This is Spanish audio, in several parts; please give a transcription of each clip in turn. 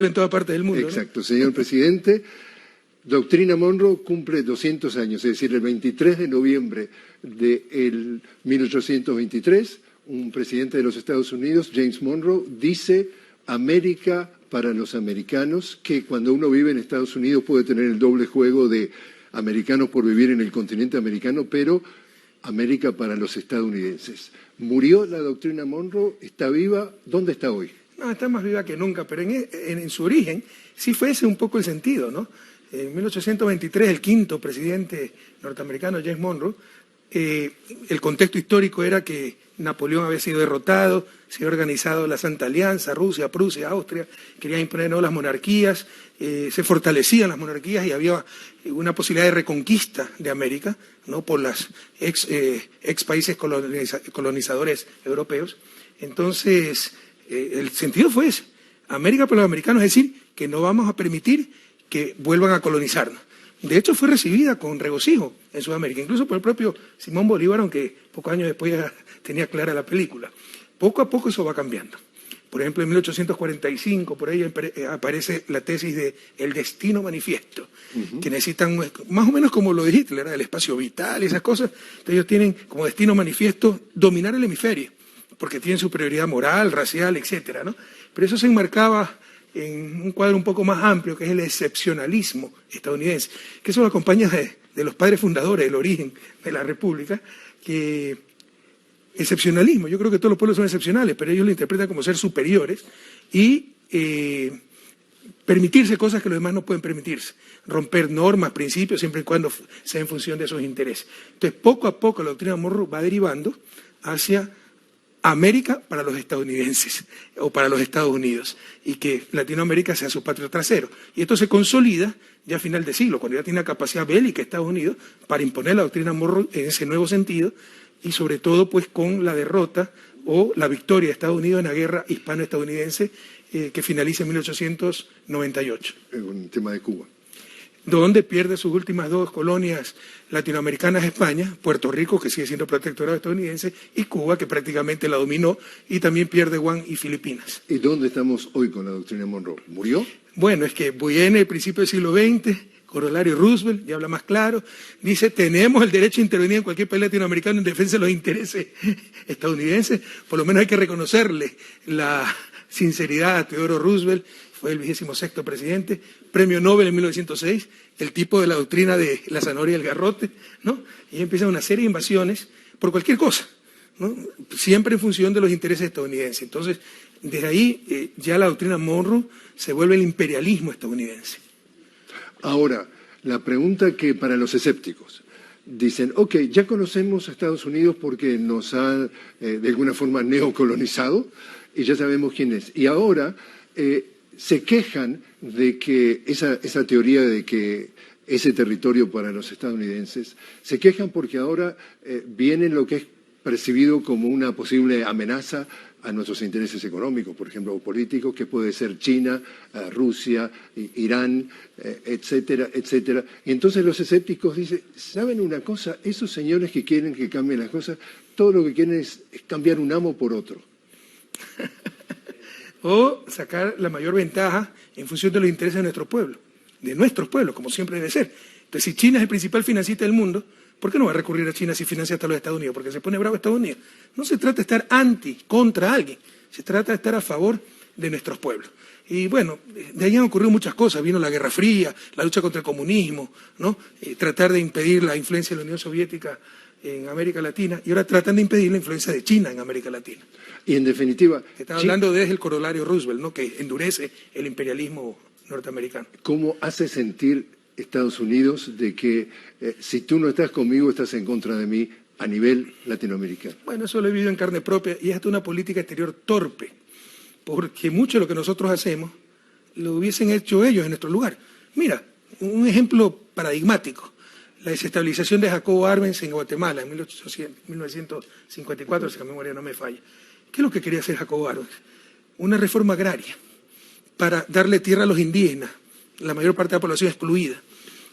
en toda parte del mundo. Exacto, ¿no? Señor presidente. Doctrina Monroe cumple 200 años, es decir, el 23 de noviembre de 1823, un presidente de los Estados Unidos, James Monroe, dice América para los americanos, que cuando uno vive en Estados Unidos puede tener el doble juego de americanos por vivir en el continente americano, pero América para los estadounidenses. ¿Murió la doctrina Monroe? ¿Está viva? ¿Dónde está hoy? No, está más viva que nunca, pero en su origen sí fue ese un poco el sentido, ¿no? En 1823, el quinto presidente norteamericano, James Monroe, el contexto histórico era que Napoleón había sido derrotado, se había organizado la Santa Alianza, Rusia, Prusia, Austria, querían imponer nuevas monarquías, se fortalecían las monarquías y había una posibilidad de reconquista de América, ¿no? Por los ex países colonizadores europeos. Entonces, el sentido fue ese, América para los americanos, es decir, que no vamos a permitir que vuelvan a colonizarnos. De hecho, fue recibida con regocijo en Sudamérica, incluso por el propio Simón Bolívar, aunque pocos años después ya tenía clara la película. Poco a poco eso va cambiando. Por ejemplo, en 1845, por ahí aparece la tesis de El Destino Manifiesto, que necesitan, más o menos como lo de Hitler, el espacio vital y esas cosas. Entonces ellos tienen como destino manifiesto dominar el hemisferio, porque tienen superioridad moral, racial, etcétera, ¿no? Pero eso se enmarcaba en un cuadro un poco más amplio, que es el excepcionalismo estadounidense, que eso lo acompaña de los padres fundadores, del origen de la República, que excepcionalismo, yo creo que todos los pueblos son excepcionales, pero ellos lo interpretan como ser superiores y permitirse cosas que los demás no pueden permitirse, romper normas, principios, siempre y cuando sea en función de esos intereses. Entonces, poco a poco la doctrina Monroe va derivando hacia América para los estadounidenses o para los Estados Unidos y que Latinoamérica sea su patio trasero. Y esto se consolida ya a final de siglo, cuando ya tiene la capacidad bélica Estados Unidos para imponer la doctrina Monroe en ese nuevo sentido y sobre todo pues con la derrota o la victoria de Estados Unidos en la guerra hispano-estadounidense que finaliza en 1898. Un tema de Cuba. Donde pierde sus últimas dos colonias latinoamericanas España, Puerto Rico, que sigue siendo protectorado estadounidense, y Cuba, que prácticamente la dominó, y también pierde Guam y Filipinas. ¿Y dónde estamos hoy con la doctrina Monroe? ¿Murió? Bueno, es que viene el principio del siglo XX, Corolario Roosevelt, ya habla más claro, dice, tenemos el derecho a intervenir en cualquier país latinoamericano en defensa de los intereses estadounidenses, por lo menos hay que reconocerle la sinceridad a Teodoro Roosevelt, fue el 26º presidente, premio Nobel en 1906, el tipo de la doctrina de la zanahoria y el garrote, ¿no? Y empiezan una serie de invasiones por cualquier cosa, ¿no? Siempre en función de los intereses estadounidenses. Entonces, desde ahí ya la doctrina Monroe se vuelve el imperialismo estadounidense. Ahora, la pregunta que para los escépticos, dicen, ok, ya conocemos a Estados Unidos porque nos ha de alguna forma neocolonizado y ya sabemos quién es. Y ahora se quejan de que esa teoría de que ese territorio para los estadounidenses, se quejan porque ahora viene lo que es percibido como una posible amenaza a nuestros intereses económicos, por ejemplo, o políticos, que puede ser China, Rusia, Irán, etcétera, etcétera. Y entonces los escépticos dicen, ¿saben una cosa? Esos señores que quieren que cambien las cosas, todo lo que quieren es cambiar un amo por otro. O sacar la mayor ventaja en función de los intereses de nuestro pueblo, de nuestros pueblos, como siempre debe ser. Entonces, si China es el principal financista del mundo, ¿por qué no va a recurrir a China si financia hasta los Estados Unidos? Porque se pone bravo Estados Unidos. No se trata de estar contra alguien, se trata de estar a favor de nuestros pueblos. Y bueno, de ahí han ocurrido muchas cosas. Vino la Guerra Fría, la lucha contra el comunismo, ¿no? Tratar de impedir la influencia de la Unión Soviética en América Latina, y ahora tratan de impedir la influencia de China en América Latina. Y en definitiva... Estaba hablando desde el corolario Roosevelt, ¿no? Que endurece el imperialismo norteamericano. ¿Cómo hace sentir Estados Unidos de que si tú no estás conmigo, estás en contra de mí a nivel latinoamericano? Bueno, eso lo he vivido en carne propia y es hasta una política exterior torpe, porque mucho de lo que nosotros hacemos lo hubiesen hecho ellos en nuestro lugar. Mira, un ejemplo paradigmático. La desestabilización de Jacobo Arbenz en Guatemala en 1954, si la memoria no me falla. ¿Qué es lo que quería hacer Jacobo Arbenz? Una reforma agraria para darle tierra a los indígenas, la mayor parte de la población excluida.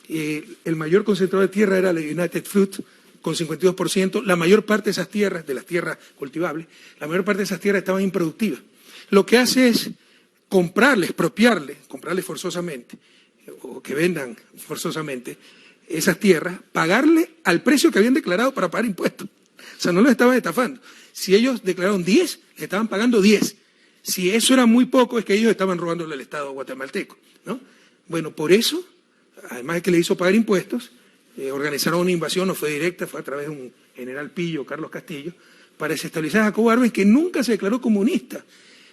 El mayor concentrador de tierra era la United Fruit, con 52%. La mayor parte de esas tierras, de las tierras cultivables, la mayor parte de esas tierras estaban improductivas. Lo que hace es comprarle, expropiarle, comprarle forzosamente, o que vendan forzosamente esas tierras, pagarle al precio que habían declarado para pagar impuestos. O sea, no los estaban estafando. Si ellos declararon 10, le estaban pagando 10. Si eso era muy poco, es que ellos estaban robándole al Estado guatemalteco, ¿no? Bueno, por eso, además de que le hizo pagar impuestos, organizaron una invasión, no fue directa, fue a través de un general pillo, Carlos Castillo, para desestabilizar a Jacobo Arbenz, que nunca se declaró comunista,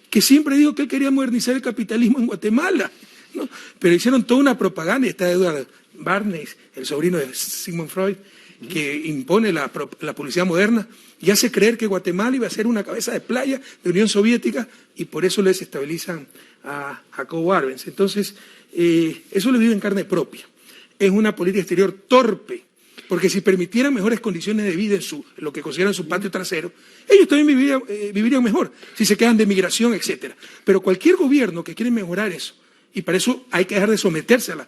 que siempre dijo que él quería modernizar el capitalismo en Guatemala, ¿no? Pero hicieron toda una propaganda, y está Edward Bernays, el sobrino de Sigmund Freud, que impone la publicidad moderna y hace creer que Guatemala iba a ser una cabeza de playa de Unión Soviética, y por eso le desestabilizan a Jacobo Arbenz. Entonces, eso lo vive en carne propia. Es una política exterior torpe, porque si permitieran mejores condiciones de vida en lo que consideran su patio trasero, ellos también vivirían mejor, si se quedan de migración, etcétera. Pero cualquier gobierno que quiere mejorar eso, y para eso hay que dejar de someterse a las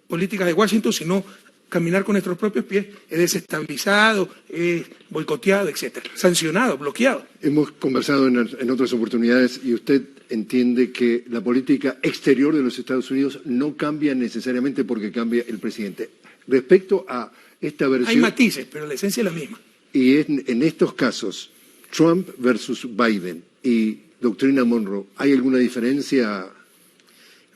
políticas de Washington, sino caminar con nuestros propios pies, es desestabilizado, es boicoteado, etcétera, sancionado, bloqueado. Hemos conversado en otras oportunidades y usted entiende que la política exterior de los Estados Unidos no cambia necesariamente porque cambia el presidente. Respecto a esta versión... Hay matices, pero la esencia es la misma. Y en estos casos, Trump versus Biden y doctrina Monroe, ¿hay alguna diferencia?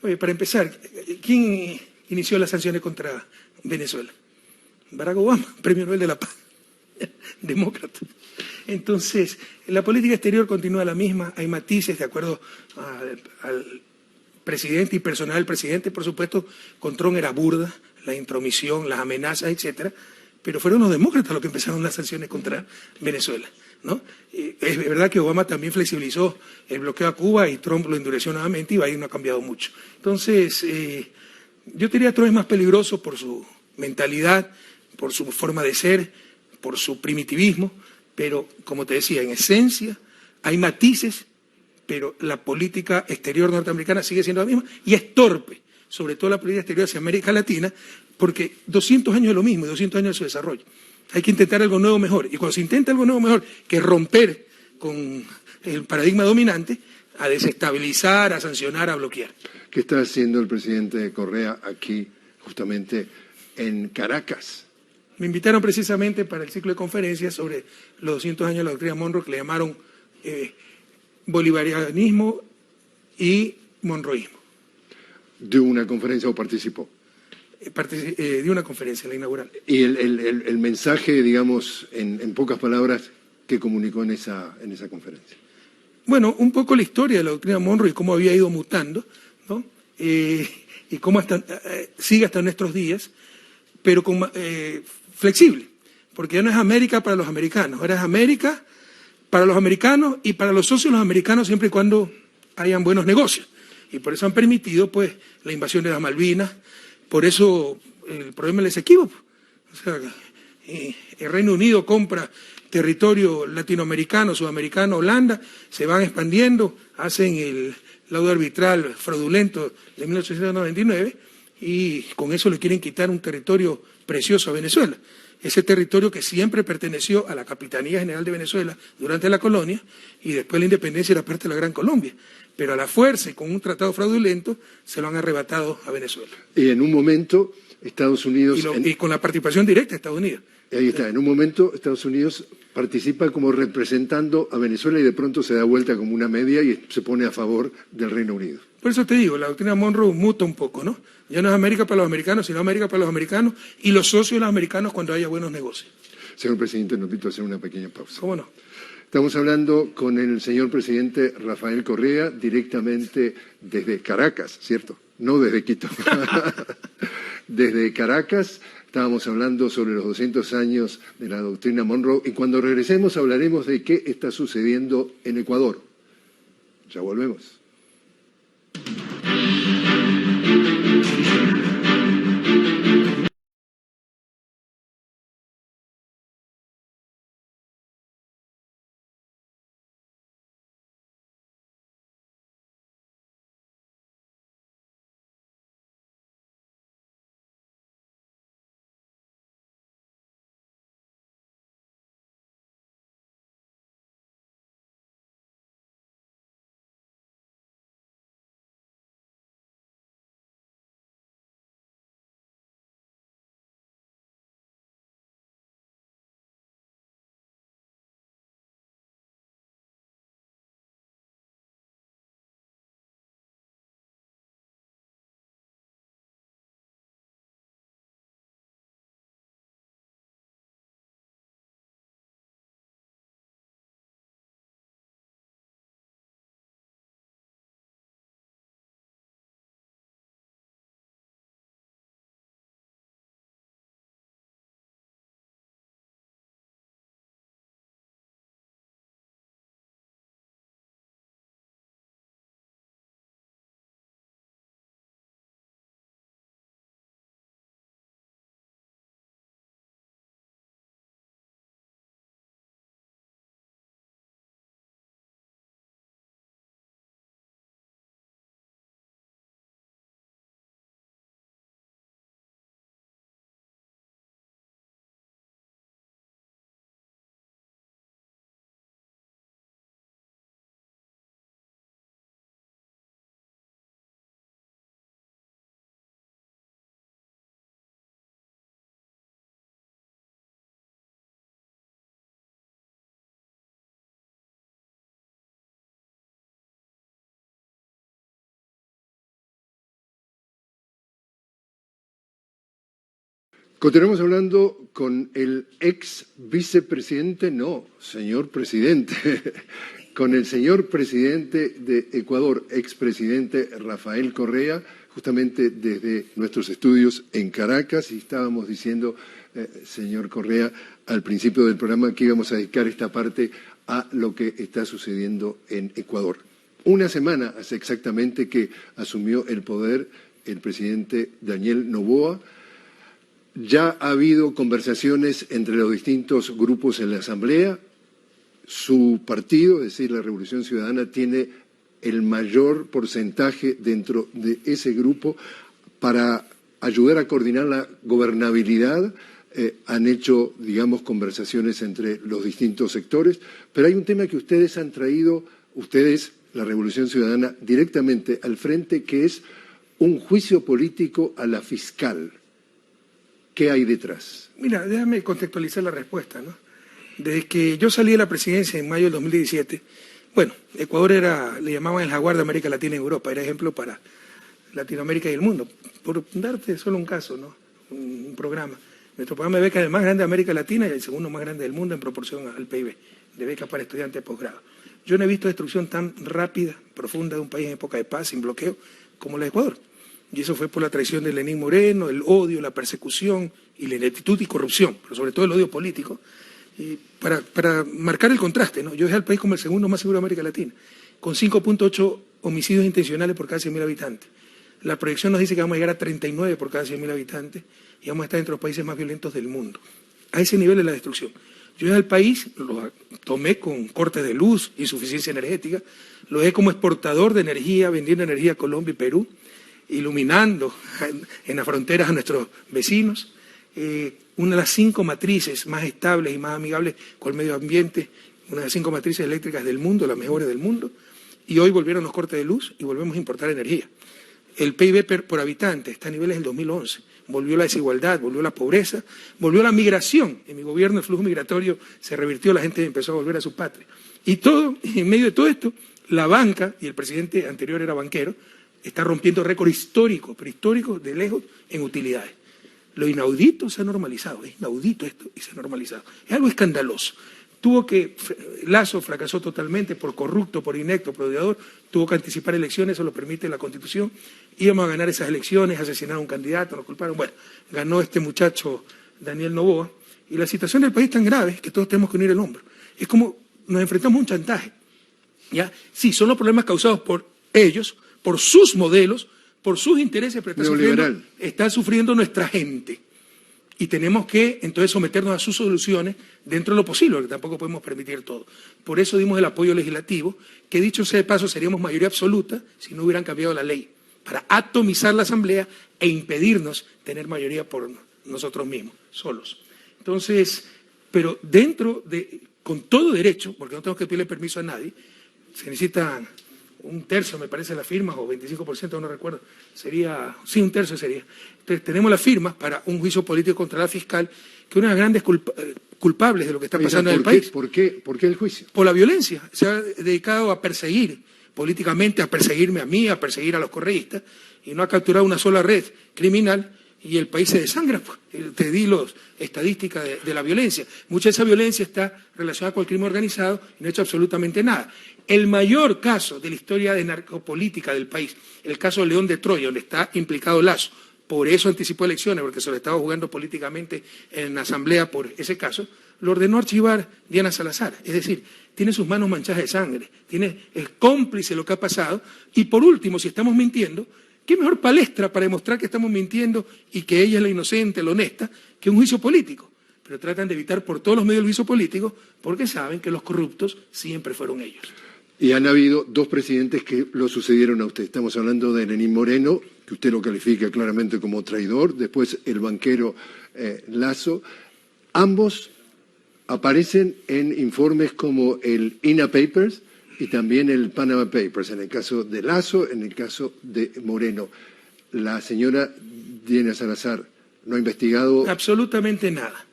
Oye, para empezar, ¿quién inició las sanciones contra Venezuela? Barack Obama, Premio Nobel de la Paz, demócrata. Entonces, la política exterior continúa la misma, hay matices de acuerdo al presidente y personal del presidente, por supuesto. Con Trump era burda, la intromisión, las amenazas, etcétera, pero fueron los demócratas los que empezaron las sanciones contra Venezuela, ¿no? Es verdad que Obama también flexibilizó el bloqueo a Cuba y Trump lo endureció nuevamente, y Biden no ha cambiado mucho. Entonces, yo diría que Trump es más peligroso por su mentalidad, por su forma de ser, por su primitivismo, pero como te decía, en esencia hay matices, pero la política exterior norteamericana sigue siendo la misma y es torpe, sobre todo la política exterior hacia América Latina, porque 200 años es lo mismo y 200 años de su desarrollo. Hay que intentar algo nuevo mejor, y cuando se intenta algo nuevo mejor, que romper con el paradigma dominante, a desestabilizar, a sancionar, a bloquear. ¿Qué está haciendo el presidente Correa aquí, justamente en Caracas? Me invitaron precisamente para el ciclo de conferencias sobre los 200 años de la doctrina Monroe, que le llamaron bolivarianismo y monroísmo. ¿De una conferencia o participó? De una conferencia, la inaugural. ¿Y el mensaje, digamos, en pocas palabras, que comunicó en esa conferencia? Bueno, un poco la historia de la doctrina Monroe y cómo había ido mutando, ¿no? Y cómo sigue hasta nuestros días, pero flexible, porque ya no es América para los americanos, ahora es América para los americanos y para los socios los americanos, siempre y cuando hayan buenos negocios. Y por eso han permitido, pues, la invasión de las Malvinas. Por eso el problema del Esequibo. O sea, el Reino Unido compra territorio latinoamericano, sudamericano, Holanda, se van expandiendo, hacen el laudo arbitral fraudulento de 1899 y con eso le quieren quitar un territorio precioso a Venezuela. Ese territorio que siempre perteneció a la Capitanía General de Venezuela durante la colonia, y después la independencia era parte de la Gran Colombia. Pero a la fuerza y con un tratado fraudulento se lo han arrebatado a Venezuela. Y en un momento Estados Unidos... Y con la participación directa de Estados Unidos. Ahí está, en un momento Estados Unidos participa como representando a Venezuela y de pronto se da vuelta como una media y se pone a favor del Reino Unido. Por eso te digo, la doctrina Monroe muta un poco, ¿no? Ya no es América para los americanos, sino América para los americanos y los socios de los americanos cuando haya buenos negocios. Señor presidente, nos invito a hacer una pequeña pausa. ¿Cómo no? Estamos hablando con el señor presidente Rafael Correa directamente desde Caracas, ¿cierto? No desde Quito. Desde Caracas estábamos hablando sobre los 200 años de la doctrina Monroe y cuando regresemos hablaremos de qué está sucediendo en Ecuador. Ya volvemos. Continuamos hablando con el ex vicepresidente, no, señor presidente, con el señor presidente de Ecuador, expresidente Rafael Correa, justamente desde nuestros estudios en Caracas, y estábamos diciendo, señor Correa, al principio del programa que íbamos a dedicar esta parte a lo que está sucediendo en Ecuador. Una semana hace exactamente que asumió el poder el presidente Daniel Noboa. Ya ha habido conversaciones entre los distintos grupos en la Asamblea. Su partido, es decir, la Revolución Ciudadana, tiene el mayor porcentaje dentro de ese grupo para ayudar a coordinar la gobernabilidad. Han hecho, digamos, conversaciones entre los distintos sectores, pero hay un tema que ustedes han traído, ustedes, la Revolución Ciudadana, directamente al frente, que es un juicio político a la fiscal. ¿Qué hay detrás? Mira, déjame contextualizar la respuesta, ¿no? Desde que yo salí de la presidencia en mayo del 2017, bueno, Ecuador le llamaban el jaguar de América Latina y Europa, era ejemplo para Latinoamérica y el mundo. Por darte solo un caso, ¿no? Un programa. Nuestro programa de becas es el más grande de América Latina y el segundo más grande del mundo en proporción al PIB, de becas para estudiantes de posgrado. Yo no he visto destrucción tan rápida, profunda de un país en época de paz, sin bloqueo, como la de Ecuador. Y eso fue por la traición de Lenín Moreno, el odio, la persecución y la ineptitud y corrupción, pero sobre todo el odio político, y para marcar el contraste, ¿no? Yo dejé al país como el segundo más seguro de América Latina, con 5.8 homicidios intencionales por cada 100.000 habitantes. La proyección nos dice que vamos a llegar a 39 por cada 100.000 habitantes y vamos a estar entre los países más violentos del mundo. A ese nivel es la destrucción. Yo dejé al país, lo tomé con cortes de luz, insuficiencia energética, lo dejé como exportador de energía, vendiendo energía a Colombia y Perú, iluminando en las fronteras a nuestros vecinos, una de las 5 matrices más estables y más amigables con el medio ambiente, una de las 5 matrices eléctricas del mundo, las mejores del mundo, y hoy volvieron los cortes de luz y volvemos a importar energía. El PIB por habitante está a niveles del 2011, volvió la desigualdad, volvió la pobreza, volvió la migración. En mi gobierno el flujo migratorio se revirtió, la gente empezó a volver a su patria. Y en medio de todo esto, la banca, y el presidente anterior era banquero, está rompiendo récord histórico, pero histórico de lejos, en utilidades. Lo inaudito se ha normalizado, es inaudito esto y se ha normalizado. Es algo escandaloso. Lazo fracasó totalmente por corrupto, por inepto, por odiador, tuvo que anticipar elecciones, eso lo permite la Constitución. Íbamos a ganar esas elecciones, asesinaron a un candidato, nos culparon. Bueno, ganó este muchacho Daniel Noboa, y la situación del país es tan grave que todos tenemos que unir el hombro. Es como nos enfrentamos a un chantaje. ¿Ya? Sí, son los problemas causados por ellos, por sus modelos, por sus intereses, pero está sufriendo nuestra gente. Y tenemos que entonces someternos a sus soluciones dentro de lo posible, porque tampoco podemos permitir todo. Por eso dimos el apoyo legislativo, que dicho sea de paso seríamos mayoría absoluta si no hubieran cambiado la ley, para atomizar la Asamblea e impedirnos tener mayoría por nosotros mismos, solos. Entonces, pero con todo derecho, porque no tenemos que pedirle permiso a nadie, se necesitan 1/3, me parece, las firmas, o 25%, no recuerdo, sí, 1/3 sería. Entonces, tenemos las firmas para un juicio político contra la fiscal, que es una de las grandes culpables de lo que está pasando en el país. ¿Por qué el juicio? Por la violencia. Se ha dedicado a perseguir políticamente, a perseguirme a mí, a perseguir a los correístas, y no ha capturado una sola red criminal, y el país se desangra. Te di las estadísticas de la violencia. Mucha de esa violencia está relacionada con el crimen organizado y no ha hecho absolutamente nada. El mayor caso de la historia de narcopolítica del país, el caso de León de Troya, donde está implicado Lazo, por eso anticipó elecciones, porque se lo estaba jugando políticamente en la Asamblea por ese caso, lo ordenó archivar Diana Salazar. Es decir, tiene sus manos manchadas de sangre, es cómplice de lo que ha pasado. Y por último, si estamos mintiendo, ¿qué mejor palestra para demostrar que estamos mintiendo y que ella es la inocente, la honesta, que un juicio político? Pero tratan de evitar por todos los medios el juicio político porque saben que los corruptos siempre fueron ellos. Y han habido 2 presidentes que lo sucedieron a usted. Estamos hablando de Lenín Moreno, que usted lo califica claramente como traidor, después el banquero Lazo. Ambos aparecen en informes como el INA Papers y también el Panama Papers, en el caso de Lazo, en el caso de Moreno. La señora Diana Salazar no ha investigado absolutamente nada.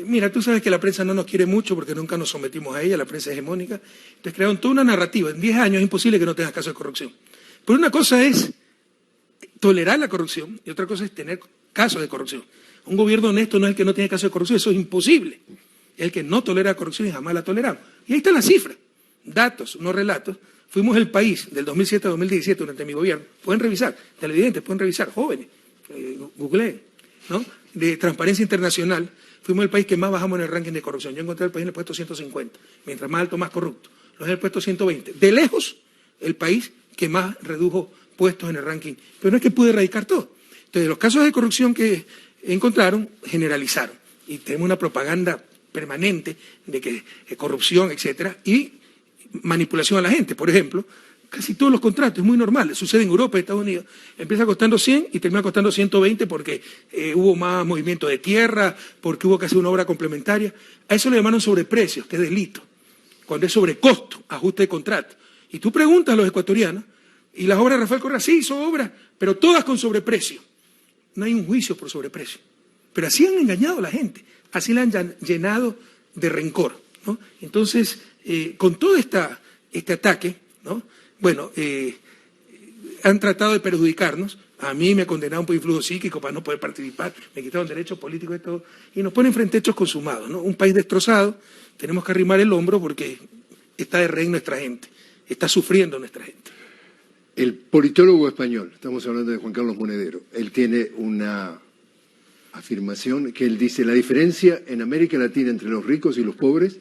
Mira, tú sabes que la prensa no nos quiere mucho porque nunca nos sometimos a ella, la prensa hegemónica. Entonces crearon toda una narrativa. En 10 años es imposible que no tengas caso de corrupción. Pero una cosa es tolerar la corrupción y otra cosa es tener casos de corrupción. Un gobierno honesto no es el que no tiene casos de corrupción, eso es imposible. Es el que no tolera corrupción y jamás la toleramos. Y ahí están las cifras, datos, no relatos. Fuimos el país del 2007 a 2017 durante mi gobierno. Pueden revisar, televidentes, pueden revisar, jóvenes, googleen, ¿no? De Transparencia Internacional, fuimos el país que más bajamos en el ranking de corrupción. Yo encontré el país en el puesto 150, mientras más alto, más corrupto. Los en el puesto 120. De lejos, el país que más redujo puestos en el ranking. Pero no es que pude erradicar todo. Entonces, los casos de corrupción que encontraron, generalizaron. Y tenemos una propaganda permanente de que corrupción, etcétera, y manipulación a la gente. Por ejemplo, casi todos los contratos, es muy normal, sucede en Europa, en Estados Unidos, empieza costando 100 y termina costando 120 porque hubo más movimiento de tierra, porque hubo que hacer una obra complementaria. A eso le llamaron sobreprecios, que es delito, cuando es sobrecosto, ajuste de contrato. Y tú preguntas a los ecuatorianos, y las obras de Rafael Correa, sí hizo obras, pero todas con sobreprecio. No hay un juicio por sobreprecio. Pero así han engañado a la gente, así la han llenado de rencor, ¿no? Entonces, con todo este ataque, ¿no? Bueno, han tratado de perjudicarnos. A mí me condenaron por influjo psíquico para no poder participar, me quitaron derechos políticos y todo, y nos ponen frente a hechos consumados, ¿no? Un país destrozado, tenemos que arrimar el hombro porque está de rehén nuestra gente, está sufriendo nuestra gente. El politólogo español, estamos hablando de Juan Carlos Monedero, él tiene una afirmación que él dice: la diferencia en América Latina entre los ricos y los pobres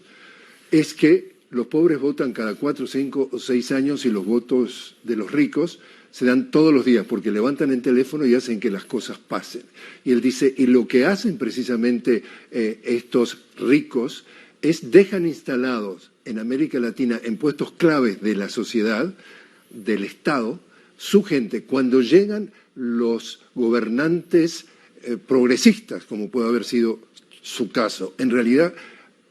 es que los pobres votan cada 4, 5 o 6 años y los votos de los ricos se dan todos los días porque levantan el teléfono y hacen que las cosas pasen. Y él dice, y lo que hacen precisamente estos ricos es dejan instalados en América Latina en puestos claves de la sociedad, del Estado, su gente. Cuando llegan los gobernantes progresistas, como puede haber sido su caso, en realidad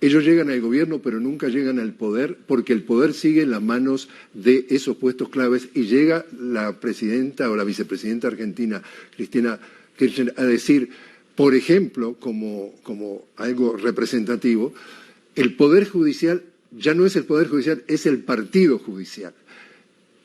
ellos llegan al gobierno pero nunca llegan al poder porque el poder sigue en las manos de esos puestos claves y llega la presidenta o la vicepresidenta argentina, Cristina Kirchner, a decir, por ejemplo, como algo representativo, el Poder Judicial ya no es el Poder Judicial, es el Partido Judicial.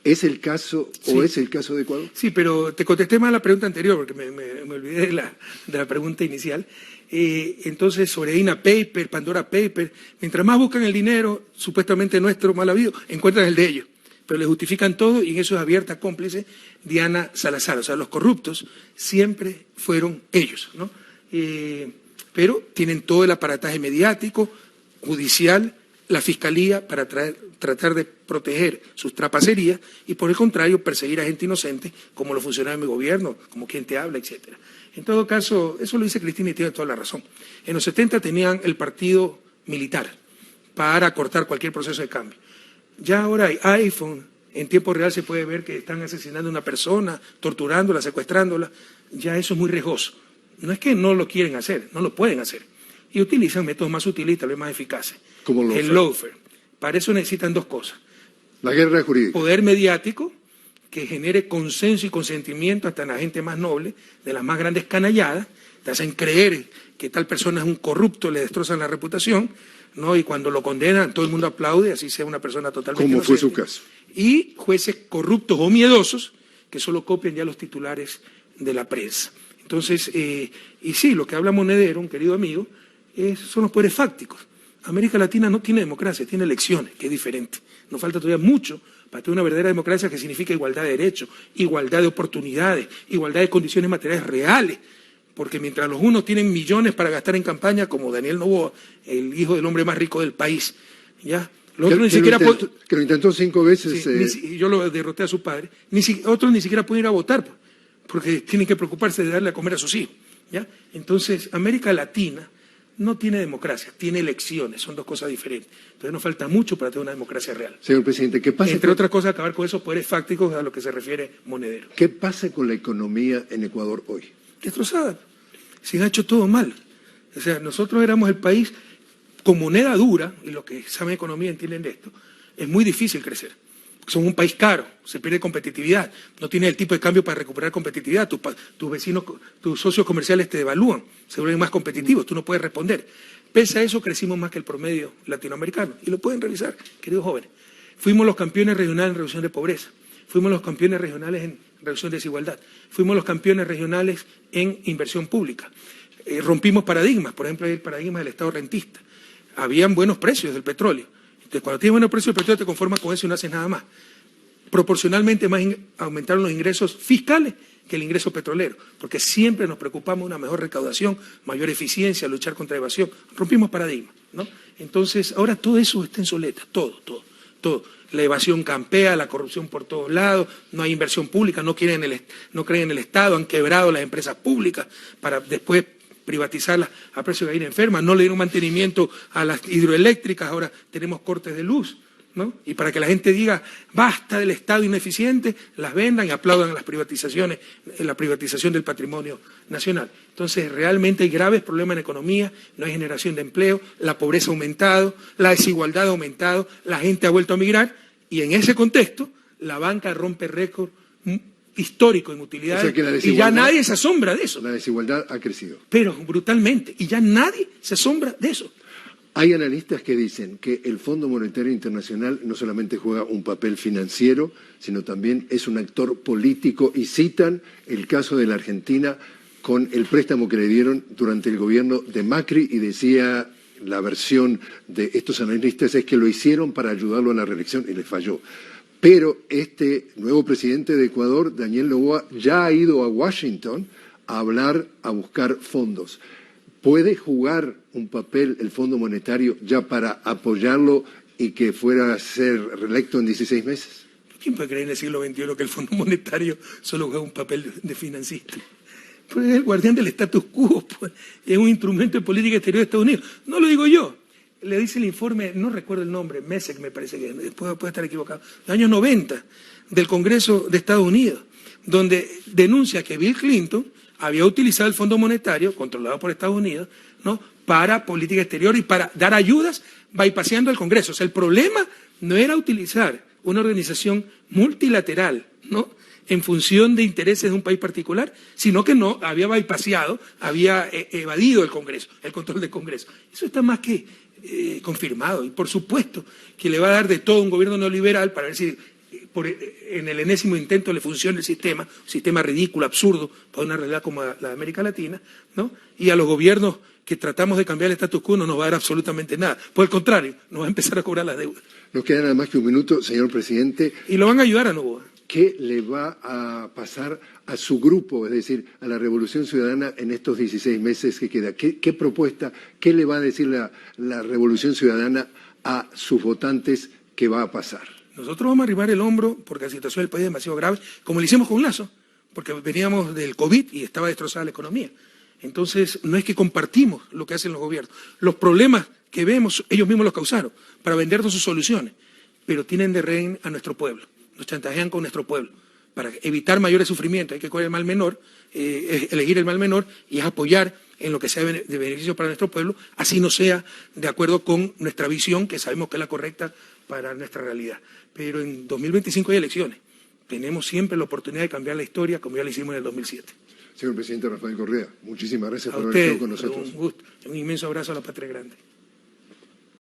¿Es el caso o es el caso adecuado? Sí, pero te contesté mal la pregunta anterior porque me olvidé de la pregunta inicial. Entonces, sobre INA Paper, Pandora Paper, mientras más buscan el dinero, supuestamente nuestro mal habido, encuentran el de ellos. Pero le justifican todo y en eso es abierta cómplice Diana Salazar. O sea, los corruptos siempre fueron ellos, ¿no? Pero tienen todo el aparataje mediático, judicial, la fiscalía para tratar de proteger sus trapacerías y por el contrario perseguir a gente inocente como los funcionarios de mi gobierno, como quien te habla, etcétera. En todo caso, eso lo dice Cristina y tiene toda la razón. En los 70 tenían el partido militar para cortar cualquier proceso de cambio. Ya ahora hay iPhone, en tiempo real se puede ver que están asesinando a una persona, torturándola, secuestrándola. Ya eso es muy riesgoso. No es que no lo quieren hacer, no lo pueden hacer. Y utilizan métodos más utiles, tal vez más eficaces. Como el lawfare. Para eso necesitan dos cosas. La guerra jurídica. Poder mediático, que genere consenso y consentimiento hasta en la gente más noble, de las más grandes canalladas, te hacen creer que tal persona es un corrupto, le destrozan la reputación, ¿no? Y cuando lo condenan, todo el mundo aplaude, así sea una persona totalmente como inocente. fue su caso. Y jueces corruptos o miedosos, que solo copian ya los titulares de la prensa. Entonces, y sí, lo que habla Monedero, un querido amigo, son los poderes fácticos. América Latina no tiene democracia, tiene elecciones, que es diferente. Nos falta todavía mucho para tener una verdadera democracia que significa igualdad de derechos, igualdad de oportunidades, igualdad de condiciones materiales reales. Porque mientras los unos tienen millones para gastar en campaña, como Daniel Noboa, el hijo del hombre más rico del país, ¿ya? Los otros ni siquiera que lo intentó 5 veces. Sí, yo lo derroté a su padre. Otros ni siquiera pueden ir a votar, porque tienen que preocuparse de darle a comer a sus hijos, ¿ya? Entonces, América Latina no tiene democracia, tiene elecciones, son dos cosas diferentes. Entonces nos falta mucho para tener una democracia real. Señor presidente, ¿qué pasa? Entre otras cosas, acabar con esos poderes fácticos a lo que se refiere Monedero. ¿Qué pasa con la economía en Ecuador hoy? Destrozada. Se ha hecho todo mal. O sea, nosotros éramos el país con moneda dura, y los que saben economía entienden de esto, es muy difícil crecer. Somos un país caro, se pierde competitividad, no tienes el tipo de cambio para recuperar competitividad, tus vecinos, tus socios comerciales te devalúan, se vuelven más competitivos, tú no puedes responder. Pese a eso crecimos más que el promedio latinoamericano, y lo pueden revisar, queridos jóvenes. Fuimos los campeones regionales en reducción de pobreza, fuimos los campeones regionales en reducción de desigualdad. Fuimos los campeones regionales en inversión pública. Rompimos paradigmas, por ejemplo, el paradigma del Estado rentista. Habían buenos precios del petróleo. Entonces, cuando tienes buenos precios del petróleo, te conformas con eso y no haces nada más. Proporcionalmente más aumentaron los ingresos fiscales que el ingreso petrolero, porque siempre nos preocupamos de una mejor recaudación, mayor eficiencia, luchar contra la evasión. Rompimos paradigmas, ¿no? Entonces, ahora todo eso está en soleta, todo. La evasión campea, la corrupción por todos lados, no hay inversión pública, no creen en el Estado, han quebrado las empresas públicas para después privatizarlas a precio de gallina enferma, no le dieron mantenimiento a las hidroeléctricas, ahora tenemos cortes de luz, ¿no? Y para que la gente diga, basta del Estado ineficiente, las vendan y aplaudan las privatizaciones, la privatización del patrimonio nacional. Entonces, realmente hay graves problemas en economía, no hay generación de empleo, la pobreza ha aumentado, la desigualdad ha aumentado, la gente ha vuelto a migrar, y en ese contexto, la banca rompe récord histórico en utilidades, o sea, y ya nadie se asombra de eso. La desigualdad ha crecido. Pero brutalmente, y ya nadie se asombra de eso. Hay analistas que dicen que el Fondo Monetario Internacional no solamente juega un papel financiero, sino también es un actor político, y citan el caso de la Argentina con el préstamo que le dieron durante el gobierno de Macri, y decía la versión de estos analistas es que lo hicieron para ayudarlo a la reelección y les falló. Pero este nuevo presidente de Ecuador, Daniel Noboa, ya ha ido a Washington a hablar, a buscar fondos. ¿Puede jugar un papel el Fondo Monetario ya para apoyarlo y que fuera a ser reelecto en 16 meses? ¿Quién puede creer en el siglo XXI que el Fondo Monetario solo juega un papel de financista? Pues es el guardián del status quo, pues, es un instrumento de política exterior de Estados Unidos. No lo digo yo, le dice el informe, no recuerdo el nombre, Mesek me parece que después puede estar equivocado, de años 90, del Congreso de Estados Unidos, donde denuncia que Bill Clinton había utilizado el Fondo Monetario, controlado por Estados Unidos, ¿no?, para política exterior y para dar ayudas bypaseando al Congreso. O sea, el problema no era utilizar una organización multilateral, ¿no?, en función de intereses de un país particular, sino que no había bypaseado, había evadido el Congreso, el control del Congreso. Eso está más que confirmado, y por supuesto que le va a dar de todo un gobierno neoliberal para ver si en el enésimo intento le funciona el sistema, un sistema ridículo, absurdo, para una realidad como la de América Latina, ¿no? Y a los gobiernos que tratamos de cambiar el status quo no nos va a dar absolutamente nada. Por el contrario, nos va a empezar a cobrar las deudas. Nos queda nada más que un minuto, señor presidente. Y lo van a ayudar a Noboa. ¿Qué le va a pasar a su grupo, es decir, a la Revolución Ciudadana en estos 16 meses que queda? ¿Qué propuesta, qué le va a decir la Revolución Ciudadana a sus votantes que va a pasar? Nosotros vamos a arribar el hombro porque la situación del país es demasiado grave, como lo hicimos con Lasso, porque veníamos del COVID y estaba destrozada la economía. Entonces, no es que compartimos lo que hacen los gobiernos. Los problemas que vemos, ellos mismos los causaron, para vendernos sus soluciones, pero tienen de rehén a nuestro pueblo. Nos chantajean con nuestro pueblo para evitar mayores sufrimientos. Hay que coger el mal menor, elegir el mal menor, y es apoyar en lo que sea de beneficio para nuestro pueblo, así no sea de acuerdo con nuestra visión, que sabemos que es la correcta para nuestra realidad. Pero en 2025 hay elecciones. Tenemos siempre la oportunidad de cambiar la historia, como ya lo hicimos en el 2007. Señor presidente Rafael Correa, muchísimas gracias por haber estado con nosotros. Un gusto, un inmenso abrazo a la patria grande.